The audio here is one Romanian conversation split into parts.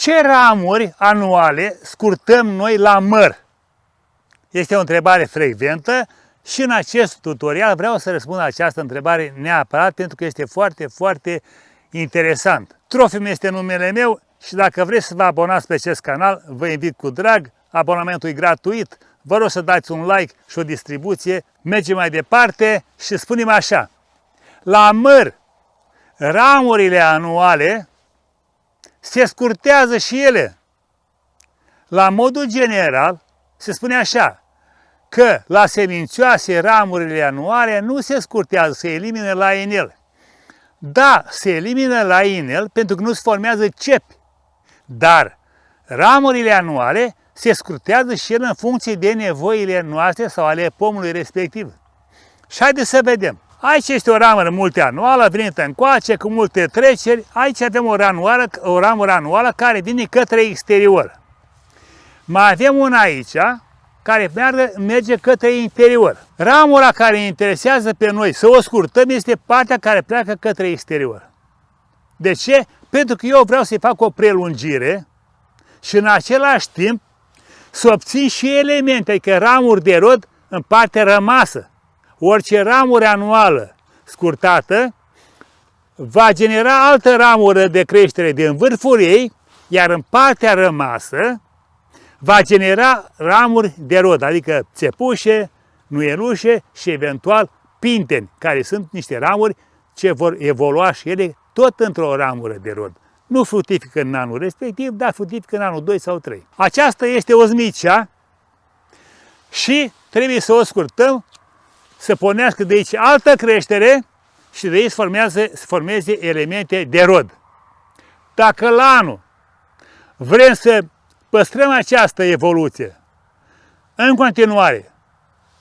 Ce ramuri anuale scurtăm noi la măr? Este o întrebare frecventă și în acest tutorial vreau să răspund la această întrebare neapărat pentru că este foarte, foarte interesant. Trofim este numele meu și dacă vreți să vă abonați pe acest canal, vă invit cu drag, abonamentul e gratuit, vă rog să dați un like și o distribuție, mergem mai departe și spunem așa. La măr, ramurile anuale se scurtează și ele. La modul general, se spune așa, că la semințioase ramurile anuale nu se scurtează, se elimină la inel. Da, se elimină la inel pentru că nu se formează cepi, dar ramurile anuale se scurtează și ele în funcție de nevoile noastre sau ale pomului respectiv. Și haideți să vedem. Aici este o ramură multianuală, venită încoace, cu multe treceri. Aici avem o ramură anuală care vine către exterior. Mai avem una aici, care merge către interior. Ramura care interesează pe noi să o scurtăm este partea care pleacă către exterior. De ce? Pentru că eu vreau să-i fac o prelungire și în același timp să obțin și elemente, adică ramuri de rod în partea rămasă. Orice ramură anuală scurtată va genera altă ramură de creștere din vârful ei, iar în partea rămasă va genera ramuri de rod, adică țepușe, nuielușe și eventual pinteni, care sunt niște ramuri ce vor evolua și ele tot într-o ramură de rod. Nu fructifică în anul respectiv, dar fructifică în anul 2 sau 3. Aceasta este o zmicea și trebuie să o scurtăm, să pornească de aici altă creștere și de aici să formeze elemente de rod. Dacă la anul vrem să păstrăm această evoluție în continuare,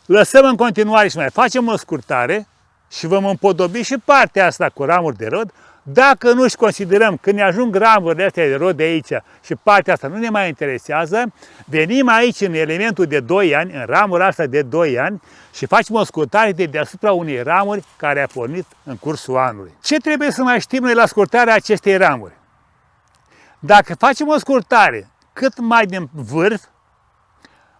lăsăm în continuare și mai facem o scurtare și vom împodobi și partea asta cu ramuri de rod. Dacă nu și considerăm că ne ajung ramurile astea de rod de aici și partea asta nu ne mai interesează, venim aici în elementul de 2 ani, în ramura asta de 2 ani și facem o scurtare de deasupra unei ramuri care a pornit în cursul anului. Ce trebuie să mai știm noi la scurtarea acestei ramuri? Dacă facem o scurtare cât mai din vârf,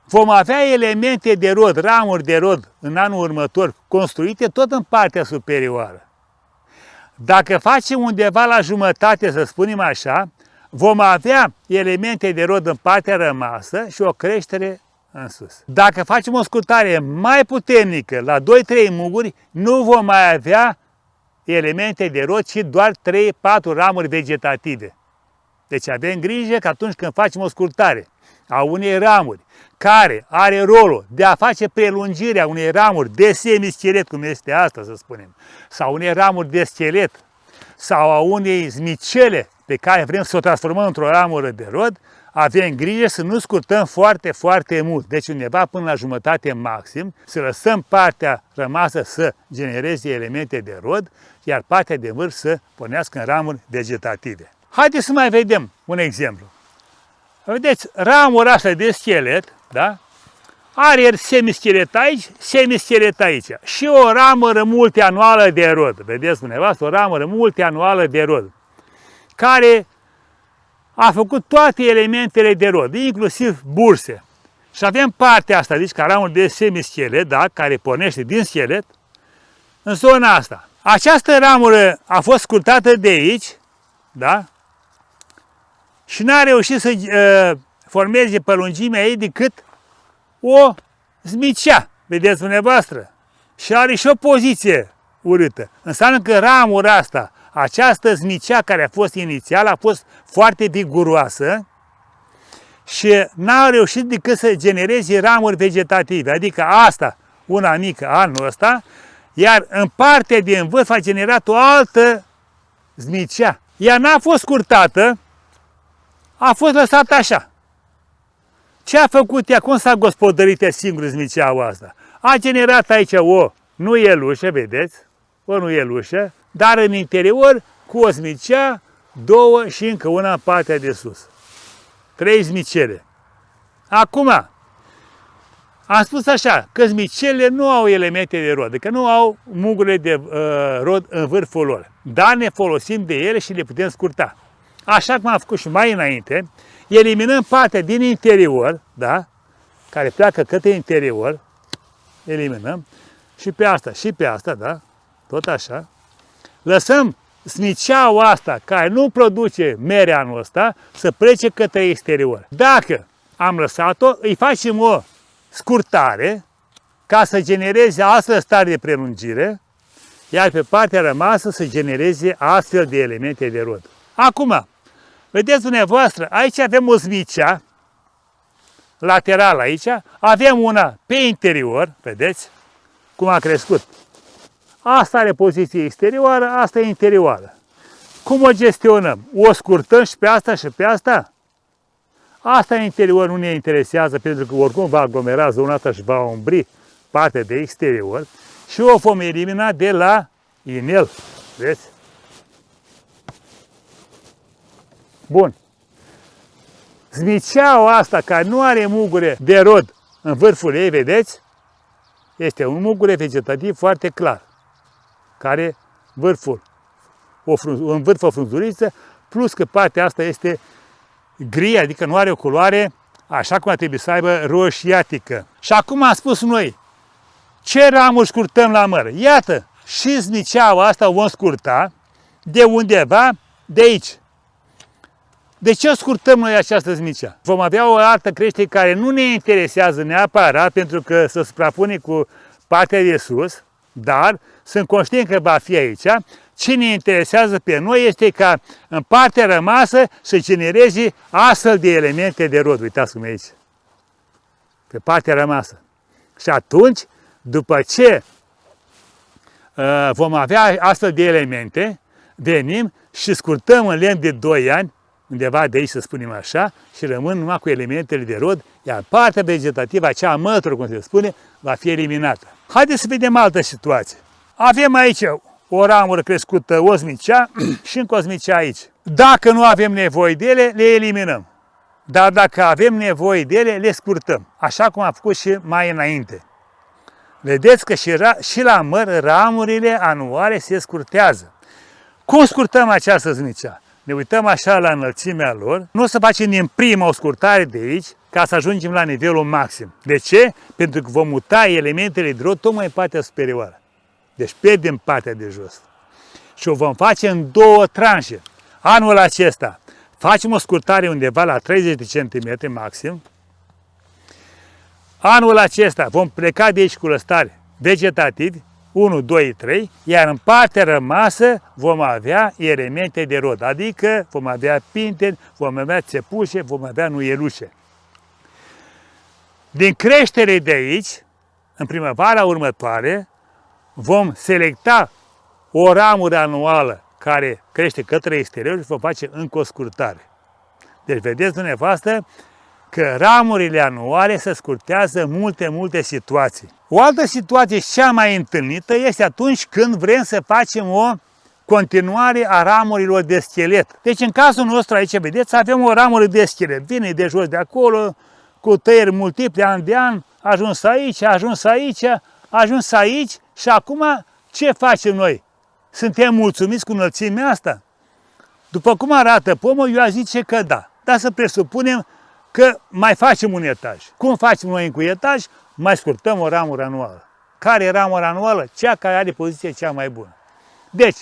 vom avea elemente de rod, ramuri de rod în anul următor construite tot în partea superioară. Dacă facem undeva la jumătate, să spunem așa, vom avea elemente de rod în partea rămasă și o creștere în sus. Dacă facem o scurtare mai puternică, la 2-3 muguri, nu vom mai avea elemente de rod, ci doar 3-4 ramuri vegetative. Deci avem grijă că atunci când facem o scurtare a unei ramuri care are rolul de a face prelungirea unei ramuri de semischelet, cum este asta, să spunem, sau unei ramuri de schelet, sau a unei zmicele pe care vrem să o transformăm într-o ramură de rod, avem grijă să nu scurtăm foarte, foarte mult. Deci undeva până la jumătate maxim, să lăsăm partea rămasă să genereze elemente de rod, iar partea de vârf să pornească în ramuri vegetative. Haideți să mai vedem un exemplu. Vedeți, ramura asta de schelet, da? Are semischelet aici, semischelet aici. Și o ramură multianuală de rod. Vedeți dumneavoastră, o ramură multianuală de rod, care a făcut toate elementele de rod, inclusiv burse. Și avem partea asta, deci ca ramură de semischelet, da? Care pornește din schelet, în zona asta. Această ramură a fost scurtată de aici, da? Și n-a reușit să formeze pe lungimea ei decât o zmicea, vedeți dumneavoastră. Și are și o poziție urâtă. Înseamnă că ramura asta, această zmicea care a fost inițial, a fost foarte viguroasă și n-a reușit decât să genereze ramuri vegetative. Adică asta, una mică anul ăsta, iar în partea din vârf a generat o altă zmicea. Ea n-a fost scurtată, a fost lăsată așa. Ce a făcut ea? Cum s-a gospodărit ea singură zmiceaua asta? A generat aici o nuielușă, vedeți? O nuielușă, dar în interior cu o zmicea, 2 și încă una în partea de sus. 3 zmicele. Acum, am spus așa, că zmicelele nu au elemente de rod, adică nu au mugurile de rod în vârful lor. Dar ne folosim de ele și le putem scurta. așa cum am făcut și mai înainte, eliminăm partea din interior, da? Care pleacă către interior, eliminăm, și pe asta, da? Tot așa. Lăsăm smiceaua asta, care nu produce mere anul ăsta, să plece către exterior. Dacă am lăsat-o, îi facem o scurtare, ca să genereze astfel stare de prelungire, iar pe partea rămasă să genereze astfel de elemente de rod. Acum, vedeți dumneavoastră, aici avem o smicea, lateral aici, avem una pe interior, vedeți cum a crescut. Asta are poziție exterioară, asta e interioară. Cum o gestionăm? O scurtăm și pe asta și pe asta? Asta în interior nu ne interesează, pentru că oricum va aglomera zona asta și va umbri partea de exterior și o vom elimina de la inel. Vedeți? Bun. Smiceaua asta, care nu are mugure de rod în vârful ei, vedeți? Este un mugure vegetativ foarte clar, care în vârf o frunzuliță, plus că partea asta este gri, adică nu are o culoare așa cum ar trebui să aibă, roșiatică. Și acum am spus noi, ce ramuri scurtăm la măr? Iată, și smiceaua asta o vom scurta de undeva de aici. De ce scurtăm noi această smicea? Vom avea o altă creștere care nu ne interesează neapărat, pentru că se suprapune cu partea de sus, dar sunt conștient că va fi aici. Ce ne interesează pe noi este ca în partea rămasă să genereze astfel de elemente de rod. Uitați cum e aici. Pe partea rămasă. Și atunci, după ce vom avea astfel de elemente, venim și scurtăm în lemn de 2 ani, undeva de aici, să spunem așa, și rămân numai cu elementele de rod, iar partea vegetativă, acea mătură, cum se spune, va fi eliminată. Haideți să vedem altă situație. Avem aici o ramură crescută, o smicea și încă o smicea aici. Dacă nu avem nevoie de ele, le eliminăm. Dar dacă avem nevoie de ele, le scurtăm, așa cum am făcut și mai înainte. Vedeți că și la măr ramurile anuale se scurtează. Cum scurtăm această smicea? Ne uităm așa la înălțimea lor, nu o să facem din prima o scurtare de aici, ca să ajungem la nivelul maxim. De ce? Pentru că vom muta elementele de rod tocmai în partea superioară. Deci pierdem partea de jos. Și o vom face în 2 tranșe. Anul acesta facem o scurtare undeva la 30 de cm maxim. Anul acesta vom pleca de aici cu lăstari vegetativi, 1, 2, 3, iar în partea rămasă vom avea elemente de rod, adică vom avea pinteni, vom avea țepușe, vom avea nuielușe. Din creștere de aici, în primăvara următoare, vom selecta o ramură anuală care crește către exterior și vom face încă o scurtare. Deci vedeți dumneavoastră că ramurile anuale se scurtează în multe situații. O altă situație cea mai întâlnită este atunci când vrem să facem o continuare a ramurilor de schelet. Deci în cazul nostru aici, vedeți, avem o ramură de schelet. Vine de jos de acolo, cu tăieri multiple, an de an, ajuns aici, ajuns aici, ajuns aici și acum ce facem noi? Suntem mulțumiți cu înălțimea asta? După cum arată pomul, eu aș zice că da. Dar să presupunem că mai facem un etaj. Cum facem noi cu etaj? Mai scurtăm o ramură anuală. Care e ramura anuală? Cea care are poziția cea mai bună. Deci,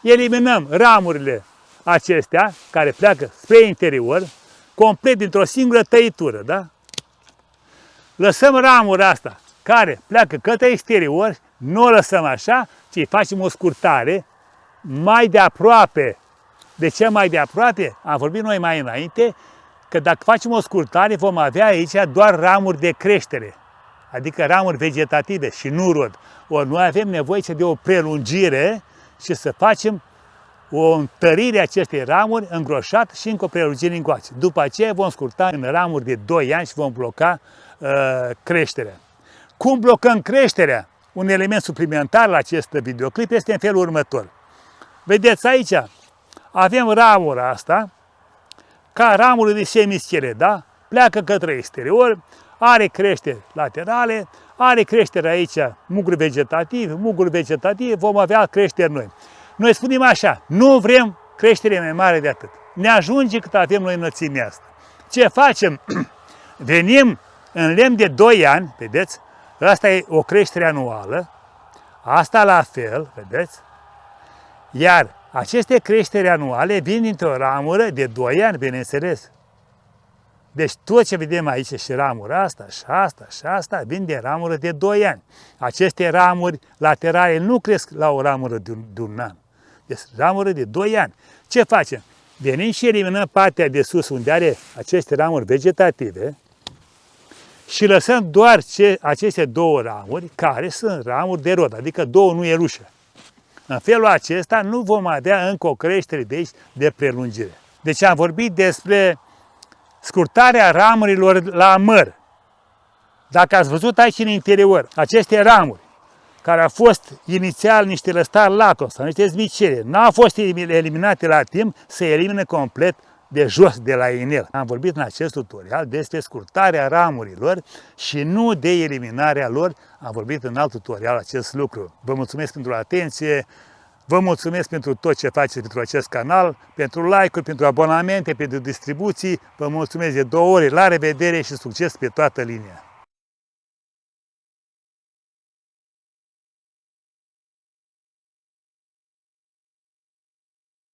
eliminăm ramurile acestea, care pleacă spre interior, complet dintr-o singură tăitură, da? Lăsăm ramura asta, care pleacă către exterior, nu o lăsăm așa, ci facem o scurtare mai de aproape. De ce mai de aproape? Am vorbit noi mai înainte, că dacă facem o scurtare, vom avea aici doar ramuri de creștere, adică ramuri vegetative și nu rod. Ori noi avem nevoie de o prelungire și să facem o întărire a acestei ramuri îngroșat și încă o prelungire încoace. După aceea vom scurta în ramuri de 2 ani și vom bloca creșterea. Cum blocăm creșterea? Un element suplimentar la acest videoclip este în felul următor. Vedeți aici, avem ramura asta, ca ramură de semischelet, da? Pleacă către exterior, are creșteri laterale, are creștere aici, muguri vegetativ, vom avea creșteri noi. Noi spunem așa, nu vrem creștere mai mare de atât. ne ajunge cât avem noi înălțimea asta. Ce facem? Venim în lemn de 2 ani, vedeți? Asta e o creștere anuală, asta la fel, vedeți? Iar aceste creșteri anuale vin dintr-o ramură de 2 ani, bineînțeles. Deci tot ce vedem aici și ramura asta, și asta, și asta, vin de ramură de 2 ani. Aceste ramuri laterale nu cresc la o ramură de un an. Deci ramură de 2 ani. Ce facem? Venim și eliminăm partea de sus unde are aceste ramuri vegetative și lăsăm doar aceste 2 ramuri care sunt ramuri de rod, adică 2 nuielușe. În felul acesta nu vom avea încă o creștere de aici de prelungire. Deci am vorbit despre scurtarea ramurilor la măr. Dacă ați văzut aici în interior, aceste ramuri, care au fost inițial niște lăstari lacom sau niște zmicere, n-au fost eliminate la timp, se elimină complet de jos, de la inel. Am vorbit în acest tutorial despre scurtarea ramurilor și nu de eliminarea lor. Am vorbit în alt tutorial acest lucru. Vă mulțumesc pentru atenție, vă mulțumesc pentru tot ce faceți pentru acest canal, pentru like-uri, pentru abonamente, pentru distribuții. Vă mulțumesc de 2 ori, la revedere și succes pe toată linia!